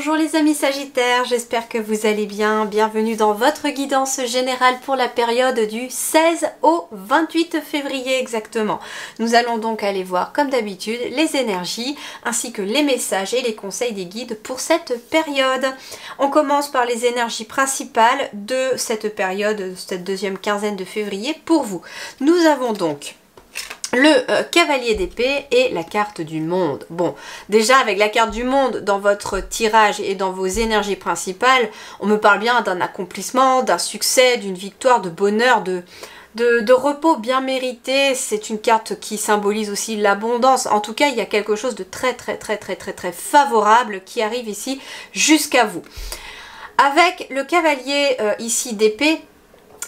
Bonjour les amis Sagittaires, j'espère que vous allez bien. Bienvenue dans votre guidance générale pour la période du 16 au 28 février exactement. Nous allons donc aller voir comme d'habitude les énergies ainsi que les messages et les conseils des guides pour cette période. On commence par les énergies principales de cette période, cette deuxième quinzaine de février pour vous. Nous avons donc le cavalier d'épée et la carte du monde. Bon, déjà avec la carte du monde dans votre tirage et dans vos énergies principales, on me parle bien d'un accomplissement, d'un succès, d'une victoire, de bonheur, de repos bien mérité. C'est une carte qui symbolise aussi l'abondance. En tout cas, il y a quelque chose de très favorable qui arrive ici jusqu'à vous. Avec le cavalier ici d'épée,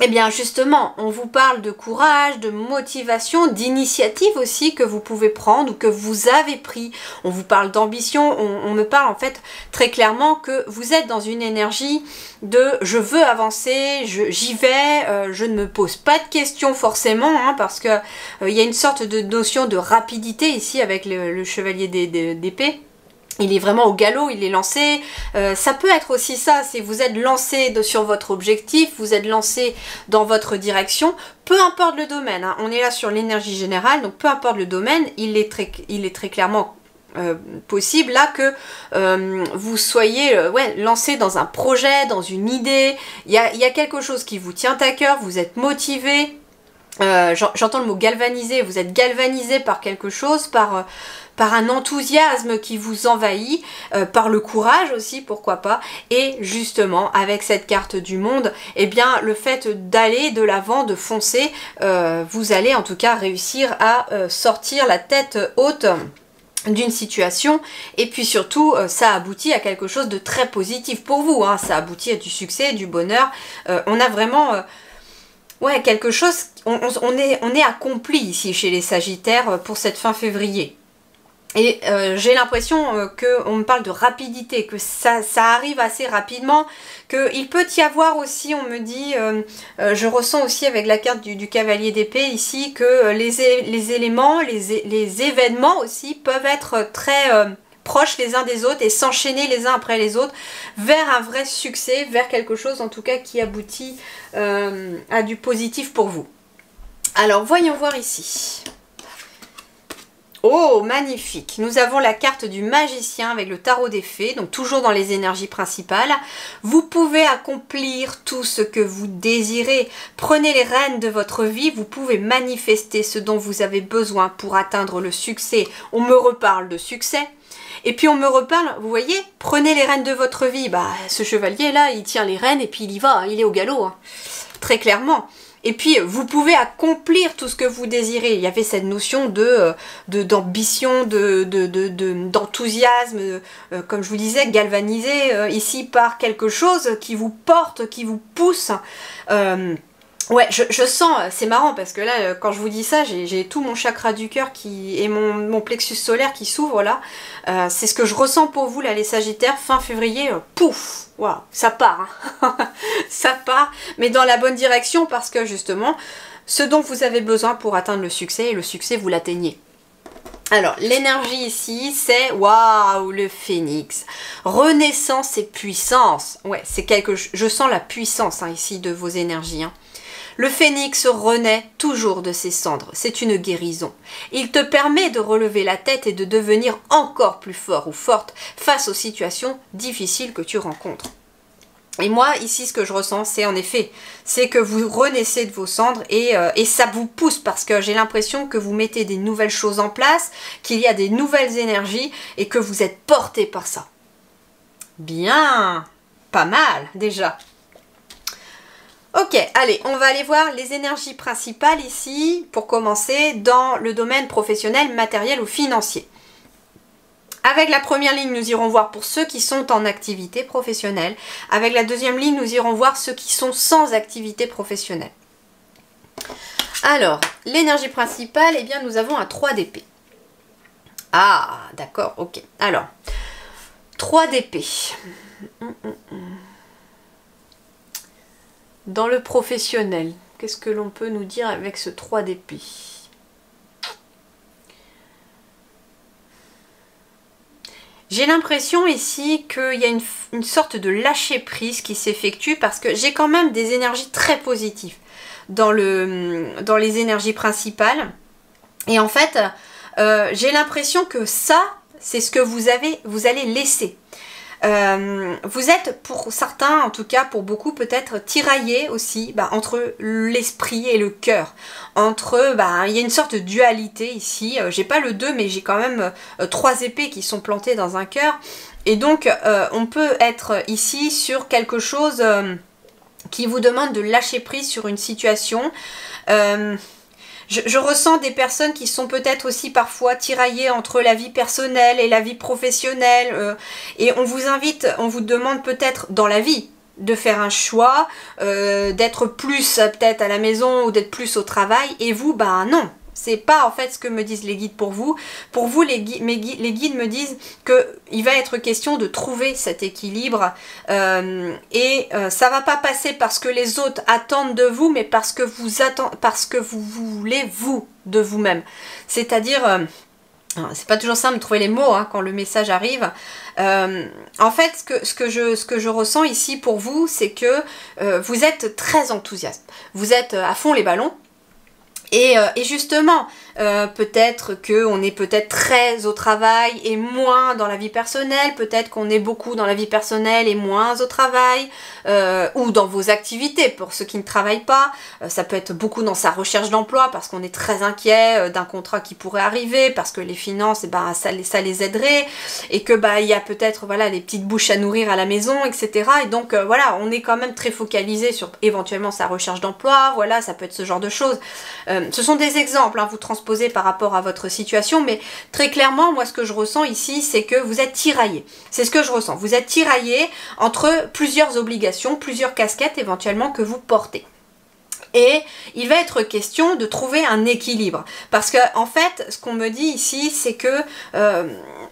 eh bien justement, on vous parle de courage, de motivation, d'initiative aussi que vous pouvez prendre ou que vous avez pris. On vous parle d'ambition, on me parle en fait très clairement que vous êtes dans une énergie de je veux avancer, j'y vais, je ne me pose pas de questions forcément, hein, parce que il y a une sorte de notion de rapidité ici avec le chevalier d'épée. Il est vraiment au galop, il est lancé. Ça peut être aussi ça, c'est vous êtes lancé sur votre objectif, vous êtes lancé dans votre direction, peu importe le domaine, hein. On est là sur l'énergie générale, donc peu importe le domaine, il est très clairement possible là que vous soyez lancé dans un projet, dans une idée. Il y a quelque chose qui vous tient à cœur, vous êtes motivé. J'entends le mot galvanisé, vous êtes galvanisé par quelque chose, par un enthousiasme qui vous envahit, par le courage aussi, pourquoi pas, et justement avec cette carte du monde, eh bien le fait d'aller de l'avant, de foncer, vous allez en tout cas réussir à sortir la tête haute d'une situation, et puis surtout ça aboutit à quelque chose de très positif pour vous, hein. Ça aboutit à du succès, du bonheur. On a vraiment quelque chose, on est accompli ici chez les Sagittaires pour cette fin février. Et j'ai l'impression qu'on me parle de rapidité, que ça arrive assez rapidement, qu'il peut y avoir aussi, on me dit, je ressens aussi avec la carte du cavalier d'épée ici, que les éléments, les événements aussi peuvent être très proches les uns des autres et s'enchaîner les uns après les autres vers un vrai succès, vers quelque chose en tout cas qui aboutit à du positif pour vous. Alors voyons voir ici. Oh, magnifique! Nous avons la carte du magicien avec le tarot des fées, donc toujours dans les énergies principales. Vous pouvez accomplir tout ce que vous désirez. Prenez les rênes de votre vie, vous pouvez manifester ce dont vous avez besoin pour atteindre le succès. On me reparle de succès. Et puis on me reparle, vous voyez, prenez les rênes de votre vie. Bah, ce chevalier là, il tient les rênes et puis il y va, il est au galop, hein, très clairement. Et puis, vous pouvez accomplir tout ce que vous désirez. Il y avait cette notion d'ambition, d'enthousiasme, comme je vous disais, galvanisé ici par quelque chose qui vous porte, qui vous pousse. Ouais, je sens, c'est marrant parce que là, quand je vous dis ça, j'ai tout mon chakra du cœur et mon plexus solaire qui s'ouvre là. C'est ce que je ressens pour vous là, les Sagittaires, fin février, pouf, waouh, ça part, hein. Ça part, mais dans la bonne direction parce que justement, ce dont vous avez besoin pour atteindre le succès, et le succès, vous l'atteignez. Alors, l'énergie ici, c'est, waouh, le phénix. Renaissance et puissance. Ouais, c'est je sens la puissance hein, ici de vos énergies, hein. Le phénix renaît toujours de ses cendres, c'est une guérison. Il te permet de relever la tête et de devenir encore plus fort ou forte face aux situations difficiles que tu rencontres. Et moi, ici, ce que je ressens, c'est en effet, c'est que vous renaissez de vos cendres et ça vous pousse parce que j'ai l'impression que vous mettez des nouvelles choses en place, qu'il y a des nouvelles énergies et que vous êtes porté par ça. Bien, pas mal déjà. Ok, allez, on va aller voir les énergies principales ici, pour commencer, dans le domaine professionnel, matériel ou financier. Avec la première ligne, nous irons voir pour ceux qui sont en activité professionnelle. Avec la deuxième ligne, nous irons voir ceux qui sont sans activité professionnelle. Alors, l'énergie principale, eh bien, nous avons un 3 d'épée. Ah, d'accord, ok. Alors, 3 d'épée. Dans le professionnel, qu'est-ce que l'on peut nous dire avec ce 3 d'épée? J'ai l'impression ici qu'il y a une sorte de lâcher prise qui s'effectue parce que j'ai quand même des énergies très positives dans les énergies principales. Et en fait, j'ai l'impression que ça, c'est ce que vous allez laisser. Vous êtes pour certains, en tout cas pour beaucoup peut-être tiraillés aussi entre l'esprit et le cœur. Il y a une sorte de dualité ici. J'ai pas le 2 mais j'ai quand même 3 épées qui sont plantées dans un cœur. Et donc on peut être ici sur quelque chose qui vous demande de lâcher prise sur une situation. Je ressens des personnes qui sont peut-être aussi parfois tiraillées entre la vie personnelle et la vie professionnelle. Et on vous demande peut-être dans la vie de faire un choix, d'être plus peut-être à la maison ou d'être plus au travail. Et vous, non. C'est pas en fait ce que me disent les guides pour vous. Pour vous, les guides me disent qu'il va être question de trouver cet équilibre ça va pas passer parce que les autres attendent de vous, mais parce que vous voulez vous de vous-même. C'est-à-dire, c'est pas toujours simple de trouver les mots quand le message arrive. En fait, ce que je ressens ici pour vous, c'est que vous êtes très enthousiaste. Vous êtes à fond les ballons. Et justement, peut-être qu'on est peut-être très au travail et moins dans la vie personnelle, peut-être qu'on est beaucoup dans la vie personnelle et moins au travail, ou dans vos activités pour ceux qui ne travaillent pas. Ça peut être beaucoup dans sa recherche d'emploi parce qu'on est très inquiet d'un contrat qui pourrait arriver, parce que les finances, ça les aiderait, et que il y a peut-être les petites bouches à nourrir à la maison, etc. Et donc on est quand même très focalisé sur éventuellement sa recherche d'emploi, ça peut être ce genre de choses. Ce sont des exemples, vous transposez par rapport à votre situation, mais très clairement, moi ce que je ressens ici, c'est que vous êtes tiraillé. C'est ce que je ressens. Vous êtes tiraillé entre plusieurs obligations, plusieurs casquettes éventuellement que vous portez. Et il va être question de trouver un équilibre. Parce que en fait, ce qu'on me dit ici, c'est que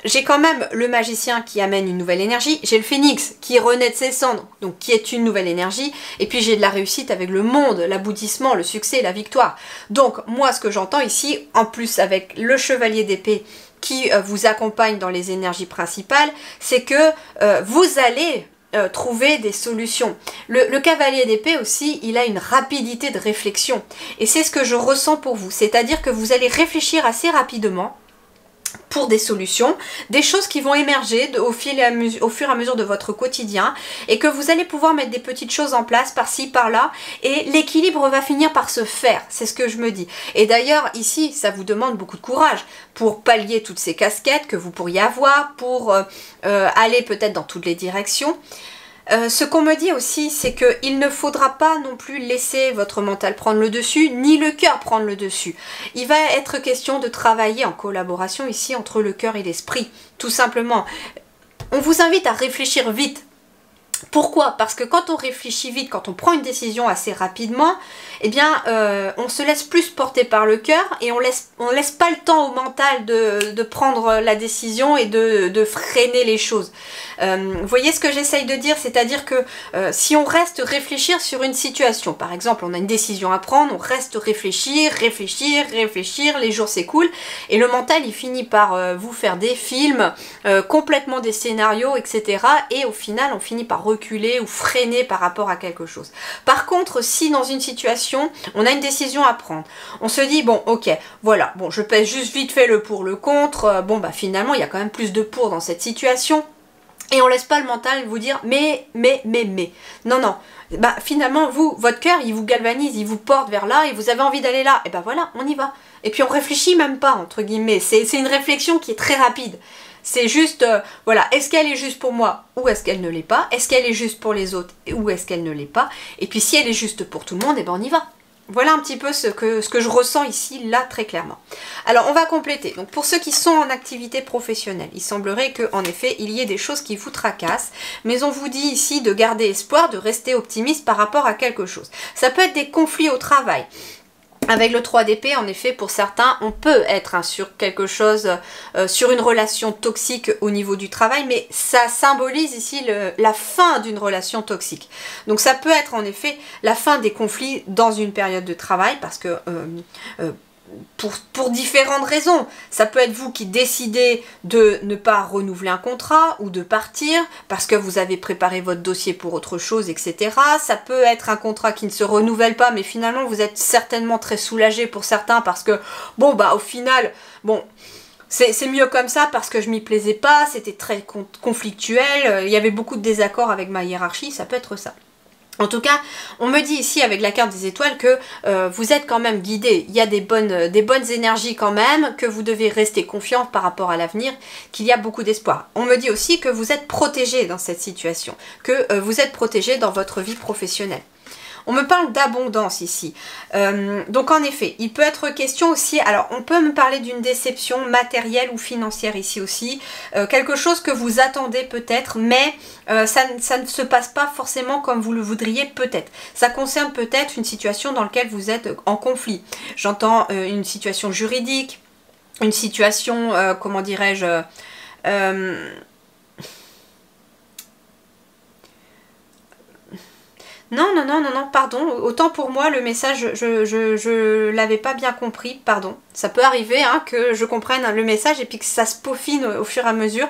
j'ai quand même le magicien qui amène une nouvelle énergie. J'ai le phénix qui renaît de ses cendres, donc qui est une nouvelle énergie. Et puis j'ai de la réussite avec le monde, l'aboutissement, le succès, la victoire. Donc moi, ce que j'entends ici, en plus avec le chevalier d'épée qui vous accompagne dans les énergies principales, c'est que vous allez trouver des solutions. Le cavalier d'épée aussi, il a une rapidité de réflexion. Et c'est ce que je ressens pour vous. C'est-à-dire que vous allez réfléchir assez rapidement pour des solutions, des choses qui vont émerger au fur et à mesure de votre quotidien, et que vous allez pouvoir mettre des petites choses en place par-ci, par-là, et l'équilibre va finir par se faire, c'est ce que je me dis. Et d'ailleurs, ici, ça vous demande beaucoup de courage pour pallier toutes ces casquettes que vous pourriez avoir, pour aller peut-être dans toutes les directions. Ce qu'on me dit aussi, c'est qu'il ne faudra pas non plus laisser votre mental prendre le dessus, ni le cœur prendre le dessus. Il va être question de travailler en collaboration ici entre le cœur et l'esprit, tout simplement. On vous invite à réfléchir vite. Pourquoi? Parce que quand on réfléchit vite, quand on prend une décision assez rapidement, eh bien, on se laisse plus porter par le cœur et on laisse pas le temps au mental de prendre la décision et de freiner les choses. Vous voyez ce que j'essaye de dire? C'est-à-dire que si on reste réfléchir sur une situation, par exemple, on a une décision à prendre, on reste réfléchir, les jours s'écoulent et le mental, il finit par vous faire des films, complètement des scénarios, etc. Et au final, on finit par reculer ou freiner par rapport à quelque chose. Par contre, si dans une situation, on a une décision à prendre, on se dit, bon, ok, voilà, bon, je pèse juste vite fait le pour, le contre, bon, bah finalement, il y a quand même plus de pour dans cette situation, et on laisse pas le mental vous dire, mais, non, bah finalement, votre cœur, il vous galvanise, il vous porte vers là, et vous avez envie d'aller là, et ben voilà, on y va. Et puis on réfléchit même pas, entre guillemets, c'est une réflexion qui est très rapide. C'est juste, voilà, est-ce qu'elle est juste pour moi ou est-ce qu'elle ne l'est pas? Est-ce qu'elle est juste pour les autres ou est-ce qu'elle ne l'est pas? Et puis si elle est juste pour tout le monde, et ben on y va. Voilà un petit peu ce que je ressens ici, là, très clairement. Alors, on va compléter. Donc, pour ceux qui sont en activité professionnelle, il semblerait qu'en effet, il y ait des choses qui vous tracassent, mais on vous dit ici de garder espoir, de rester optimiste par rapport à quelque chose. Ça peut être des conflits au travail. Avec le 3 d'épée, en effet, pour certains, on peut être sur quelque chose, sur une relation toxique au niveau du travail, mais ça symbolise ici la fin d'une relation toxique. Donc ça peut être en effet la fin des conflits dans une période de travail, parce que pour différentes raisons. Ça peut être vous qui décidez de ne pas renouveler un contrat ou de partir parce que vous avez préparé votre dossier pour autre chose, etc. Ça peut être un contrat qui ne se renouvelle pas, mais finalement vous êtes certainement très soulagé pour certains parce que, bon, bah au final, bon, c'est mieux comme ça parce que je m'y plaisais pas, c'était très conflictuel, il y avait beaucoup de désaccords avec ma hiérarchie, ça peut être ça. En tout cas, on me dit ici avec la carte des étoiles que vous êtes quand même guidé. Il y a des bonnes énergies quand même, que vous devez rester confiant par rapport à l'avenir, qu'il y a beaucoup d'espoir. On me dit aussi que vous êtes protégé dans cette situation, que vous êtes protégé dans votre vie professionnelle. On me parle d'abondance ici. Donc en effet, il peut être question aussi, alors on peut me parler d'une déception matérielle ou financière ici aussi, quelque chose que vous attendez peut-être, mais ça ne se passe pas forcément comme vous le voudriez peut-être. Ça concerne peut-être une situation dans laquelle vous êtes en conflit. J'entends une situation juridique, une situation, comment dirais-je... Non, pardon, autant pour moi le message, je l'avais pas bien compris, pardon. Ça peut arriver hein, que je comprenne le message et puis que ça se peaufine au fur et à mesure.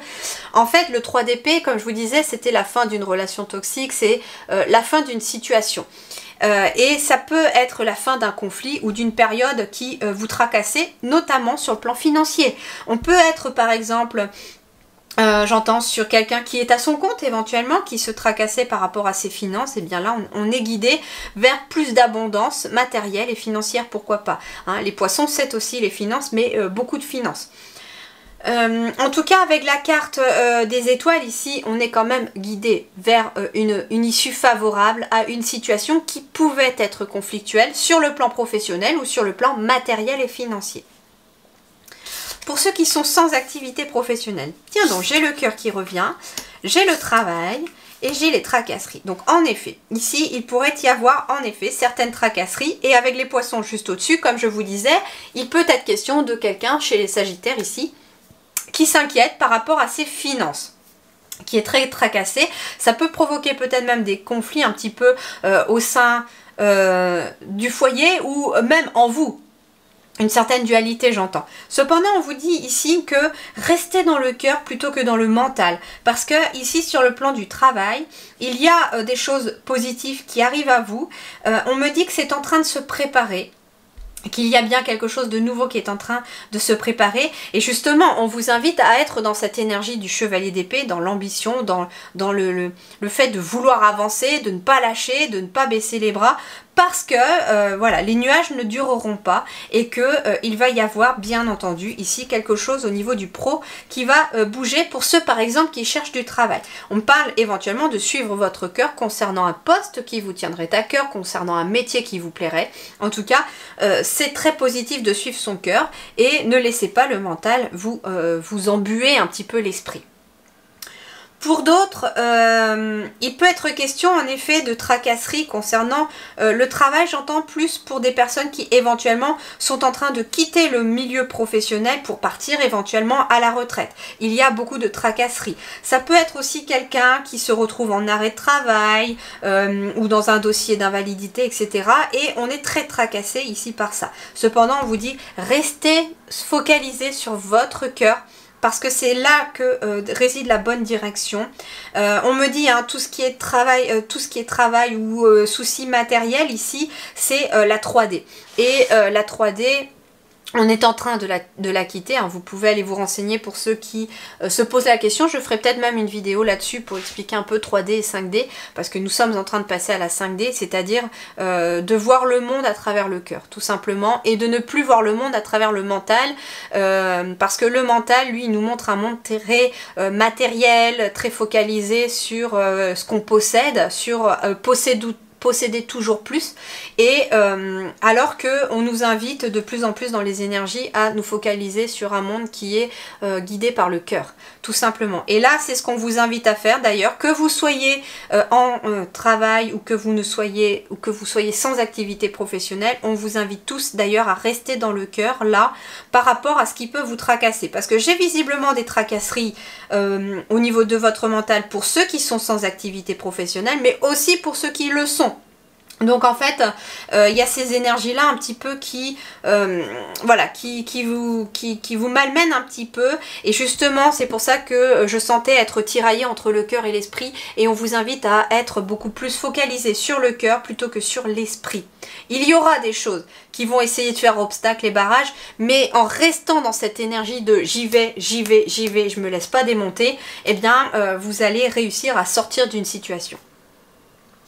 En fait, le 3 d'épée, comme je vous disais, c'était la fin d'une relation toxique, c'est la fin d'une situation. Et ça peut être la fin d'un conflit ou d'une période qui vous tracassait, notamment sur le plan financier. On peut être par exemple... j'entends sur quelqu'un qui est à son compte éventuellement, qui se tracassait par rapport à ses finances, et bien là on est guidé vers plus d'abondance matérielle et financière, pourquoi pas. Hein, les poissons c'est aussi les finances, mais beaucoup de finances. En tout cas avec la carte des étoiles ici, on est quand même guidé vers une issue favorable à une situation qui pouvait être conflictuelle sur le plan professionnel ou sur le plan matériel et financier. Pour ceux qui sont sans activité professionnelle, tiens donc, j'ai le cœur qui revient, j'ai le travail et j'ai les tracasseries. Donc en effet, ici, il pourrait y avoir en effet certaines tracasseries et avec les poissons juste au-dessus, comme je vous disais, il peut être question de quelqu'un chez les sagittaires ici qui s'inquiète par rapport à ses finances, qui est très tracassé. Ça peut provoquer peut-être même des conflits un petit peu au sein du foyer ou même en vous. Une certaine dualité, j'entends. Cependant, on vous dit ici que restez dans le cœur plutôt que dans le mental. Parce que ici, sur le plan du travail, il y a des choses positives qui arrivent à vous. On me dit que c'est en train de se préparer, qu'il y a bien quelque chose de nouveau qui est en train de se préparer. Et justement, on vous invite à être dans cette énergie du chevalier d'épée, dans l'ambition, dans le fait de vouloir avancer, de ne pas lâcher, de ne pas baisser les bras. Parce que voilà, les nuages ne dureront pas et que il va y avoir bien entendu ici quelque chose au niveau du pro qui va bouger pour ceux par exemple qui cherchent du travail. On parle éventuellement de suivre votre cœur concernant un poste qui vous tiendrait à cœur, concernant un métier qui vous plairait. En tout cas, c'est très positif de suivre son cœur et ne laissez pas le mental vous embuer un petit peu l'esprit. Pour d'autres, il peut être question en effet de tracasserie concernant le travail, j'entends plus pour des personnes qui éventuellement sont en train de quitter le milieu professionnel pour partir éventuellement à la retraite. Il y a beaucoup de tracasseries. Ça peut être aussi quelqu'un qui se retrouve en arrêt de travail ou dans un dossier d'invalidité, etc. Et on est très tracassé ici par ça. Cependant, on vous dit, restez focalisés sur votre cœur, parce que c'est là que réside la bonne direction. On me dit tout ce qui est travail, ou soucis matériels ici, c'est la 3D. Et la 3D, on est en train de la quitter, hein. Vous pouvez aller vous renseigner pour ceux qui se posent la question. Je ferai peut-être même une vidéo là-dessus pour expliquer un peu 3D et 5D, parce que nous sommes en train de passer à la 5D, c'est-à-dire de voir le monde à travers le cœur, tout simplement, et de ne plus voir le monde à travers le mental, parce que le mental, lui, nous montre un monde très matériel, très focalisé sur ce qu'on possède, sur posséder toujours plus, et alors que on nous invite de plus en plus dans les énergies à nous focaliser sur un monde qui est guidé par le cœur, tout simplement. Et là, c'est ce qu'on vous invite à faire d'ailleurs, que vous soyez en travail ou que vous soyez sans activité professionnelle, on vous invite tous d'ailleurs à rester dans le cœur là, par rapport à ce qui peut vous tracasser, parce que j'ai visiblement des tracasseries au niveau de votre mental pour ceux qui sont sans activité professionnelle, mais aussi pour ceux qui le sont. Donc en fait, il y a ces énergies-là un petit peu qui, voilà, qui vous malmènent un petit peu. Et justement, c'est pour ça que je sentais être tiraillée entre le cœur et l'esprit. Et on vous invite à être beaucoup plus focalisé sur le cœur plutôt que sur l'esprit. Il y aura des choses qui vont essayer de faire obstacle et barrage, mais en restant dans cette énergie de j'y vais, j'y vais, j'y vais, je me laisse pas démonter, eh bien, vous allez réussir à sortir d'une situation.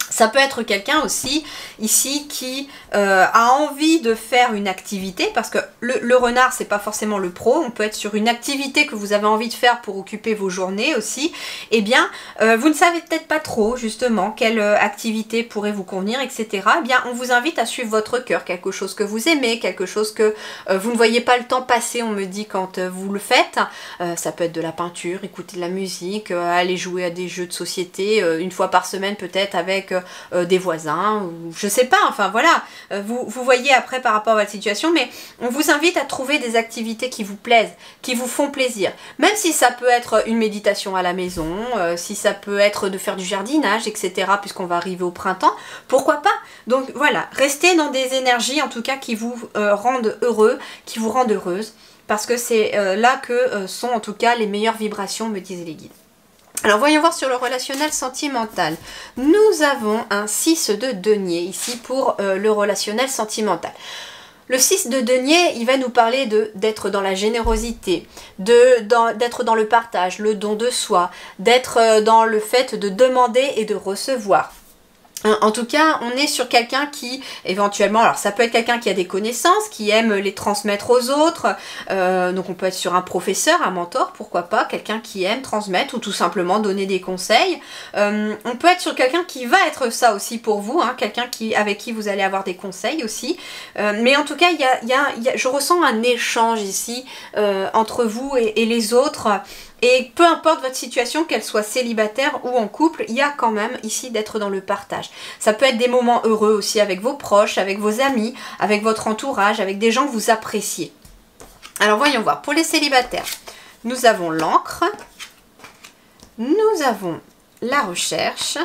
Ça peut être quelqu'un aussi ici qui a envie de faire une activité, parce que le renard c'est pas forcément le pro, on peut être sur une activité que vous avez envie de faire pour occuper vos journées aussi. Eh bien vous ne savez peut-être pas trop justement quelle activité pourrait vous convenir, etc. Eh bien on vous invite à suivre votre cœur, quelque chose que vous aimez, quelque chose que vous ne voyez pas le temps passer, on me dit, quand vous le faites. Ça peut être de la peinture, écouter de la musique, aller jouer à des jeux de société une fois par semaine peut-être avec des voisins, ou je sais pas, enfin voilà, vous voyez après par rapport à votre situation, mais on vous invite à trouver des activités qui vous plaisent, qui vous font plaisir, même si ça peut être une méditation à la maison, si ça peut être de faire du jardinage, etc., puisqu'on va arriver au printemps, pourquoi pas? Donc voilà, restez dans des énergies en tout cas qui vous rendent heureux, qui vous rendent heureuse, parce que c'est là que sont en tout cas les meilleures vibrations, me disent les guides. Alors voyons voir sur le relationnel sentimental. Nous avons un 6 de denier ici pour le relationnel sentimental. Le 6 de denier, il va nous parler d'être dans la générosité, d'être dans le partage, le don de soi, d'être dans le fait de demander et de recevoir. En tout cas, on est sur quelqu'un qui, éventuellement, alors ça peut être quelqu'un qui a des connaissances, qui aime les transmettre aux autres, donc on peut être sur un professeur, un mentor, pourquoi pas, quelqu'un qui aime transmettre ou tout simplement donner des conseils. On peut être sur quelqu'un qui va être ça aussi pour vous, hein, quelqu'un avec qui vous allez avoir des conseils aussi. Mais en tout cas, je ressens un échange ici entre vous et les autres. Et peu importe votre situation, qu'elle soit célibataire ou en couple, il y a quand même ici d'être dans le partage. Ça peut être des moments heureux aussi avec vos proches, avec vos amis, avec votre entourage, avec des gens que vous appréciez. Alors voyons voir, pour les célibataires, nous avons l'encre, nous avons la recherche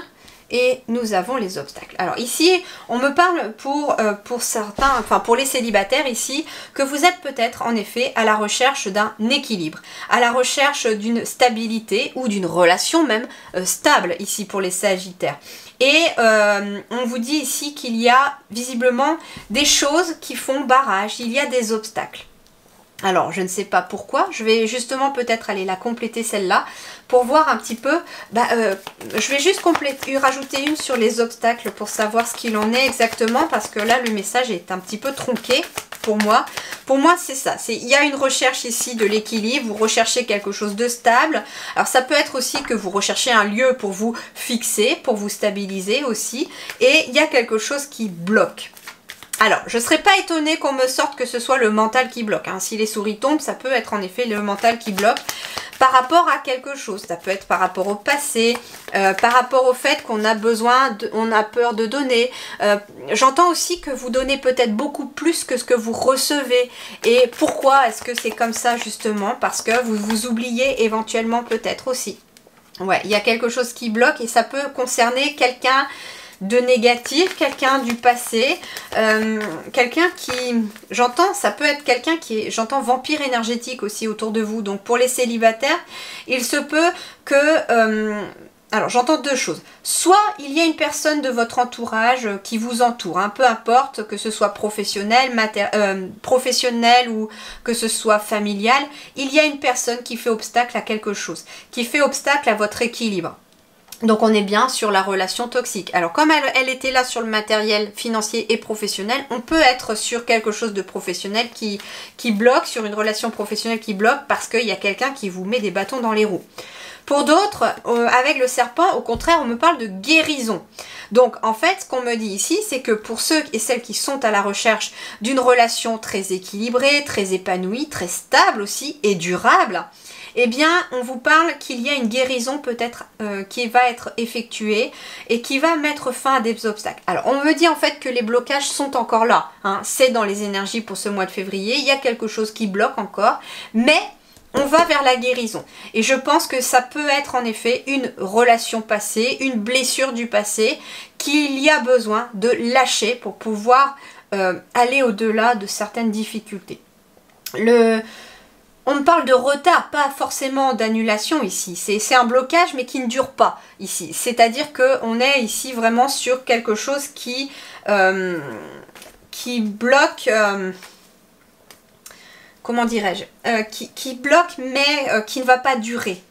et nous avons les obstacles. Alors ici, on me parle pour certains, enfin pour les célibataires ici, que vous êtes peut-être en effet à la recherche d'un équilibre, à la recherche d'une stabilité ou d'une relation même stable ici pour les sagittaires. Et on vous dit ici qu'il y a visiblement des choses qui font barrage, il y a des obstacles. Alors, je ne sais pas pourquoi, je vais justement peut-être aller la compléter celle-là pour voir un petit peu, je vais juste rajouter une sur les obstacles pour savoir ce qu'il en est exactement, parce que là, le message est un petit peu tronqué pour moi. Pour moi, c'est ça, il y a une recherche ici de l'équilibre, vous recherchez quelque chose de stable. Alors, ça peut être aussi que vous recherchez un lieu pour vous fixer, pour vous stabiliser aussi, et il y a quelque chose qui bloque. Alors, je ne serais pas étonnée qu'on me sorte que ce soit le mental qui bloque. Hein. Si les souris tombent, ça peut être en effet le mental qui bloque par rapport à quelque chose. Ça peut être par rapport au passé, par rapport au fait qu'on a besoin, on a peur de donner. J'entends aussi que vous donnez peut-être beaucoup plus que ce que vous recevez. Et pourquoi est-ce que c'est comme ça justement? Parce que vous vous oubliez éventuellement peut-être aussi. Ouais, il y a quelque chose qui bloque et ça peut concerner quelqu'un de négatif, quelqu'un du passé, quelqu'un qui, j'entends, ça peut être quelqu'un qui est, j'entends vampire énergétique aussi autour de vous. Donc pour les célibataires, il se peut que, alors j'entends deux choses. Soit il y a une personne de votre entourage qui vous entoure, hein, peu importe que ce soit professionnel, professionnel ou que ce soit familial, il y a une personne qui fait obstacle à quelque chose, qui fait obstacle à votre équilibre. Donc on est bien sur la relation toxique. Alors comme elle était là sur le matériel financier et professionnel, on peut être sur quelque chose de professionnel qui bloque, sur une relation professionnelle qui bloque parce qu'il y a quelqu'un qui vous met des bâtons dans les roues. Pour d'autres, avec le serpent, au contraire, on me parle de guérison. Donc en fait, ce qu'on me dit ici, c'est que pour ceux et celles qui sont à la recherche d'une relation très équilibrée, très épanouie, très stable aussi et durable, eh bien, on vous parle qu'il y a une guérison peut-être qui va être effectuée et qui va mettre fin à des obstacles. Alors, on me dit en fait que les blocages sont encore là. Hein. C'est dans les énergies pour ce mois de février. Il y a quelque chose qui bloque encore. Mais on va vers la guérison. Et je pense que ça peut être en effet une relation passée, une blessure du passé qu'il y a besoin de lâcher pour pouvoir aller au-delà de certaines difficultés. On parle de retard, pas forcément d'annulation ici. C'est un blocage mais qui ne dure pas ici. C'est-à-dire qu'on est ici vraiment sur quelque chose qui bloque... comment dirais-je, qui bloque mais qui ne va pas durer.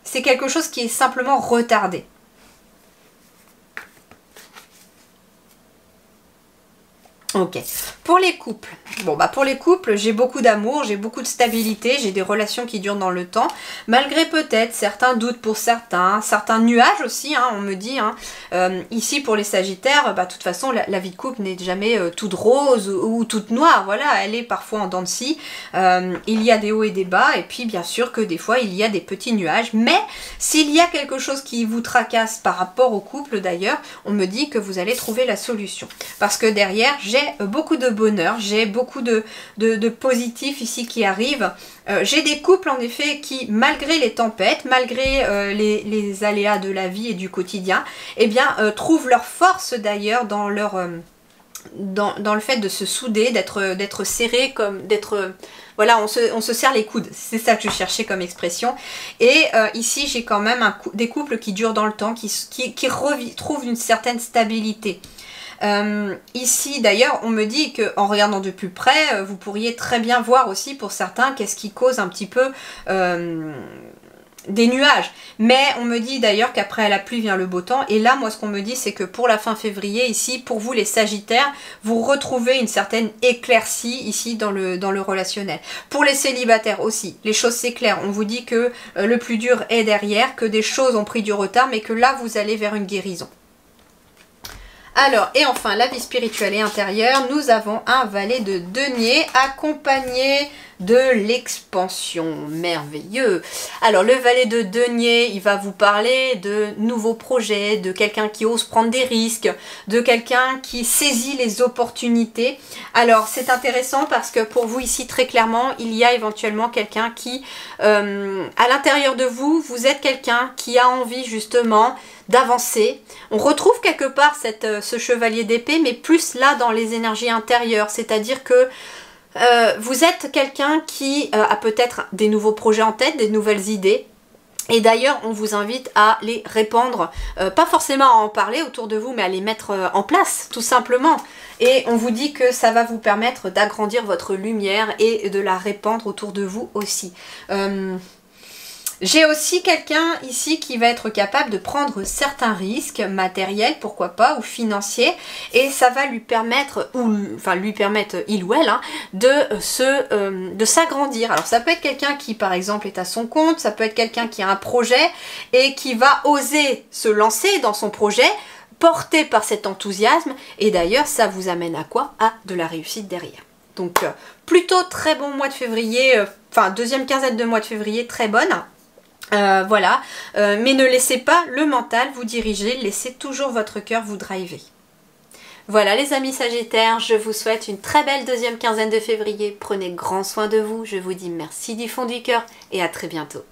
C'est quelque chose qui est simplement retardé. Ok. Pour les couples, bon bah pour les couples, j'ai beaucoup d'amour, j'ai beaucoup de stabilité, j'ai des relations qui durent dans le temps, malgré peut-être certains doutes pour certains nuages aussi, hein, on me dit. Hein. Ici pour les Sagittaires, bah de toute façon la vie de couple n'est jamais toute rose ou toute noire, voilà, elle est parfois en dents de scie. Il y a des hauts et des bas, et puis bien sûr que des fois il y a des petits nuages, mais s'il y a quelque chose qui vous tracasse par rapport au couple d'ailleurs, on me dit que vous allez trouver la solution. Parce que derrière, j'ai beaucoup de bonheur, j'ai beaucoup de positifs ici qui arrivent. J'ai des couples en effet qui, malgré les tempêtes, malgré les aléas de la vie et du quotidien, eh bien trouvent leur force d'ailleurs dans leur dans le fait de se souder, d'être serré, comme d'être... Voilà, on se serre les coudes, c'est ça que je cherchais comme expression. Et ici, j'ai quand même des couples qui durent dans le temps, qui trouvent une certaine stabilité. Ici d'ailleurs on me dit qu'en regardant de plus près vous pourriez très bien voir aussi pour certains qu'est-ce qui cause un petit peu des nuages, mais on me dit d'ailleurs qu'après la pluie vient le beau temps. Et là moi ce qu'on me dit c'est que pour la fin février ici, pour vous les Sagittaires, vous retrouvez une certaine éclaircie ici dans le relationnel. Pour les célibataires aussi, les choses s'éclairent, on vous dit que le plus dur est derrière, que des choses ont pris du retard mais que là vous allez vers une guérison. Alors, et enfin, la vie spirituelle et intérieure, nous avons un valet de denier accompagné de l'expansion. Merveilleux. Alors, le valet de denier, il va vous parler de nouveaux projets, de quelqu'un qui ose prendre des risques, de quelqu'un qui saisit les opportunités. Alors, c'est intéressant parce que pour vous ici, très clairement, il y a éventuellement quelqu'un qui, à l'intérieur de vous, vous êtes quelqu'un qui a envie justement d'avancer. On retrouve quelque part ce chevalier d'épée, mais plus là dans les énergies intérieures, c'est-à-dire que vous êtes quelqu'un qui a peut-être des nouveaux projets en tête, des nouvelles idées, et d'ailleurs on vous invite à les répandre, pas forcément à en parler autour de vous, mais à les mettre en place, tout simplement. Et on vous dit que ça va vous permettre d'agrandir votre lumière et de la répandre autour de vous aussi. J'ai aussi quelqu'un ici qui va être capable de prendre certains risques matériels, pourquoi pas, ou financiers, et ça va lui permettre, il ou elle, hein, de s'agrandir. Alors ça peut être quelqu'un qui par exemple est à son compte, ça peut être quelqu'un qui a un projet et qui va oser se lancer dans son projet, porté par cet enthousiasme, et d'ailleurs ça vous amène à quoi? À de la réussite derrière. Donc plutôt très bon mois de février, deuxième quinzaine de mois de février, très bonne. Voilà, mais ne laissez pas le mental vous diriger, laissez toujours votre cœur vous driver. Voilà les amis Sagittaires, je vous souhaite une très belle deuxième quinzaine de février. Prenez grand soin de vous, je vous dis merci du fond du cœur et à très bientôt.